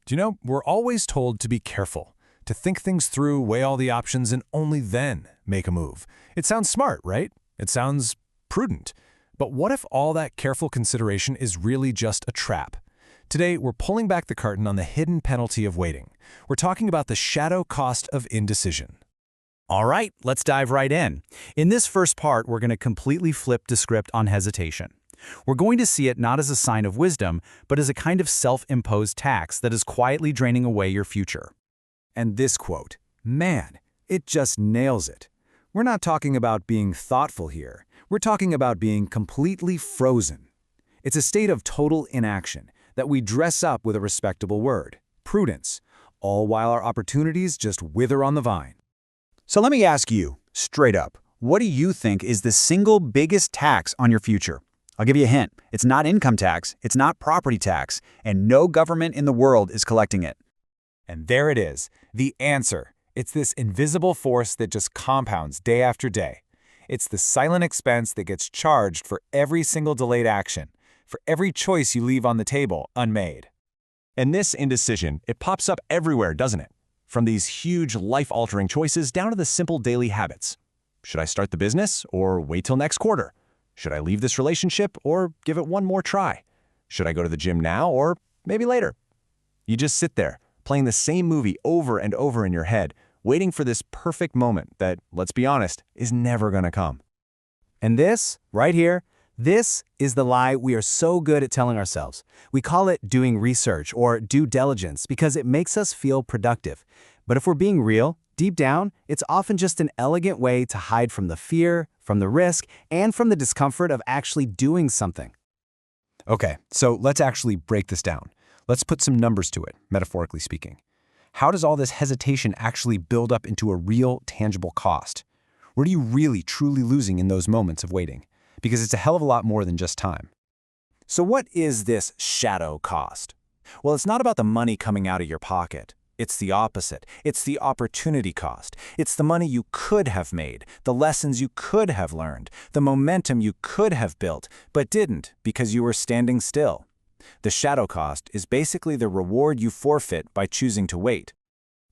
Do you know, we're always told to be careful, to think things through, weigh all the options, and only then make a move. It sounds smart, right? It sounds prudent. But what if all that careful consideration is really just a trap? Today, we're pulling back the curtain on the hidden penalty of waiting. We're talking about the shadow cost of indecision. All right, let's dive right in. In this first part, we're going to completely flip the script on hesitation. We're going to see it not as a sign of wisdom, but as a kind of self-imposed tax that is quietly draining away your future. And this quote, man, it just nails it. We're not talking about being thoughtful here. We're talking about being completely frozen. It's a state of total inaction that we dress up with a respectable word, prudence, all while our opportunities just wither on the vine. So let me ask you, straight up, what do you think is the single biggest tax on your future? I'll give you a hint. It's not income tax, it's not property tax, and no government in the world is collecting it. And there it is, the answer. It's this invisible force that just compounds day after day. It's the silent expense that gets charged for every single delayed action, for every choice you leave on the table unmade. And this indecision, it pops up everywhere, doesn't it? From these huge life-altering choices down to the simple daily habits. Should I start the business or wait till next quarter? Should I leave this relationship or give it one more try? Should I go to the gym now or maybe later? You just sit there, playing the same movie over and over in your head, waiting for this perfect moment that, let's be honest, is never gonna come. And this, right here, this is the lie we are so good at telling ourselves. We call it doing research or due diligence because it makes us feel productive. But if we're being real, deep down, it's often just an elegant way to hide from the fear, from the risk, and from the discomfort of actually doing something. Okay, so let's actually break this down. Let's put some numbers to it, metaphorically speaking. How does all this hesitation actually build up into a real, tangible cost? What are you really, truly losing in those moments of waiting? Because it's a hell of a lot more than just time. So what is this shadow cost? Well, it's not about the money coming out of your pocket. It's the opposite. It's the opportunity cost. It's the money you could have made, the lessons you could have learned, the momentum you could have built, but didn't because you were standing still. The shadow cost is basically the reward you forfeit by choosing to wait.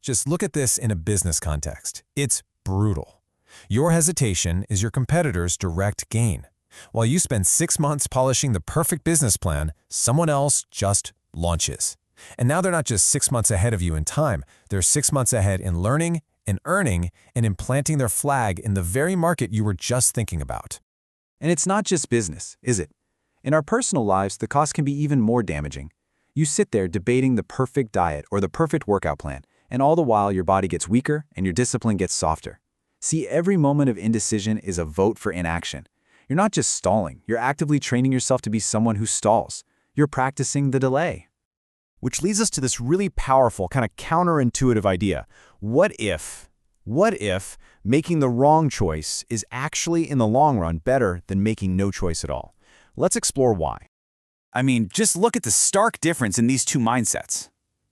Just look at this in a business context. It's brutal. Your hesitation is your competitor's direct gain. While you spend 6 months polishing the perfect business plan, someone else just launches. And now they're not just 6 months ahead of you in time, they're 6 months ahead in learning, in earning, and in planting their flag in the very market you were just thinking about. And it's not just business, is it? In our personal lives, the cost can be even more damaging. You sit there debating the perfect diet or the perfect workout plan, and all the while your body gets weaker and your discipline gets softer. See, every moment of indecision is a vote for inaction. You're not just stalling, you're actively training yourself to be someone who stalls. You're practicing the delay. Which leads us to this really powerful, kind of counterintuitive idea. What if making the wrong choice is actually in the long run better than making no choice at all? Let's explore why. I mean, just look at the stark difference in these two mindsets.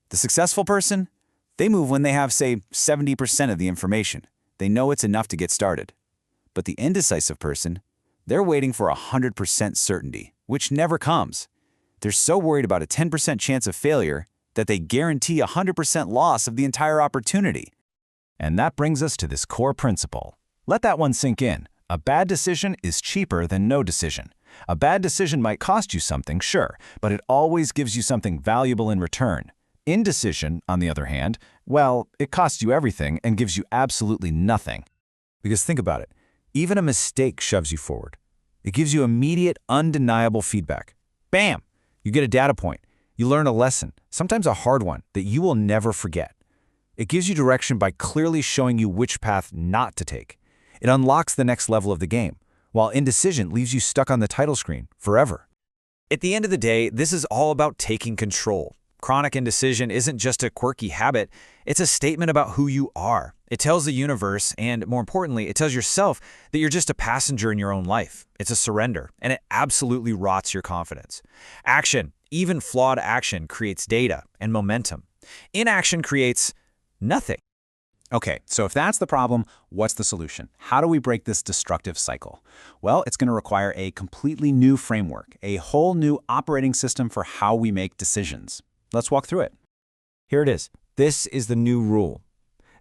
The successful person, they move when they have, say, 70% of the information. They know it's enough to get started. But the indecisive person, they're waiting for 100% certainty, which never comes. They're so worried about a 10% chance of failure that they guarantee 100% loss of the entire opportunity. And that brings us to this core principle. Let that one sink in. A bad decision is cheaper than no decision. A bad decision might cost you something, sure, but it always gives you something valuable in return. Indecision, on the other hand, well, it costs you everything and gives you absolutely nothing. Because think about it. Even a mistake shoves you forward. It gives you immediate, undeniable feedback. Bam! You get a data point. You learn a lesson, sometimes a hard one, that you will never forget. It gives you direction by clearly showing you which path not to take. It unlocks the next level of the game, while indecision leaves you stuck on the title screen forever. At the end of the day, this is all about taking control. Chronic indecision isn't just a quirky habit, it's a statement about who you are. It tells the universe, and more importantly, it tells yourself that you're just a passenger in your own life. It's a surrender, and it absolutely rots your confidence. Action, even flawed action, creates data and momentum. Inaction creates nothing. Okay, so if that's the problem, what's the solution? How do we break this destructive cycle? Well, it's going to require a completely new framework, a whole new operating system for how we make decisions. Let's walk through it. Here it is. This is the new rule.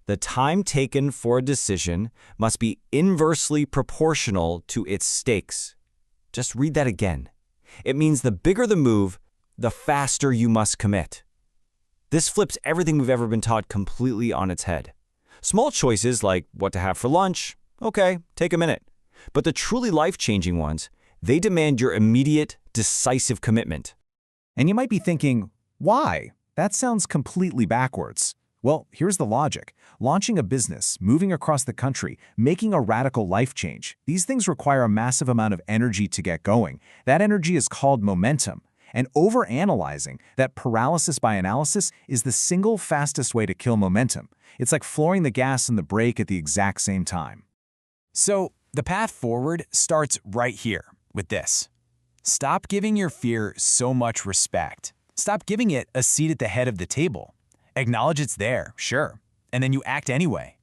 The time taken for a decision must be inversely proportional to its stakes. Just read that again. It means the bigger the move, the faster you must commit. This flips everything we've ever been taught completely on its head. Small choices like what to have for lunch, okay, take a minute. But the truly life-changing ones, they demand your immediate, decisive commitment. And you might be thinking, why? That sounds completely backwards. Well, here's the logic. Launching a business, moving across the country, making a radical life change, these things require a massive amount of energy to get going. That energy is called momentum. And overanalyzing, that paralysis by analysis, is the single fastest way to kill momentum. It's like flooring the gas and the brake at the exact same time. So, the path forward starts right here with this. Stop giving your fear so much respect. Stop giving it a seat at the head of the table. Acknowledge it's there, sure, and then you act anyway.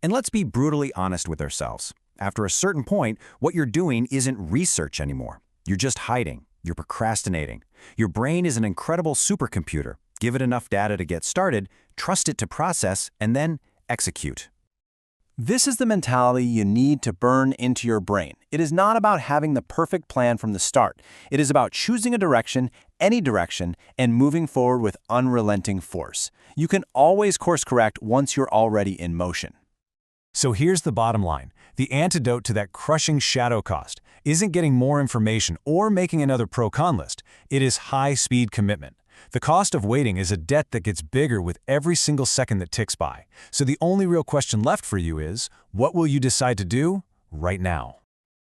And let's be brutally honest with ourselves. After a certain point, what you're doing isn't research anymore. You're just hiding. You're procrastinating. Your brain is an incredible supercomputer. Give it enough data to get started, trust it to process, and then execute. This is the mentality you need to burn into your brain. It is not about having the perfect plan from the start. It is about choosing a direction, any direction, and moving forward with unrelenting force. You can always course correct once you're already in motion. So here's the bottom line. The antidote to that crushing shadow cost isn't getting more information or making another pro-con list. It is high-speed commitment. The cost of waiting is a debt that gets bigger with every single second that ticks by. So the only real question left for you is, what will you decide to do right now?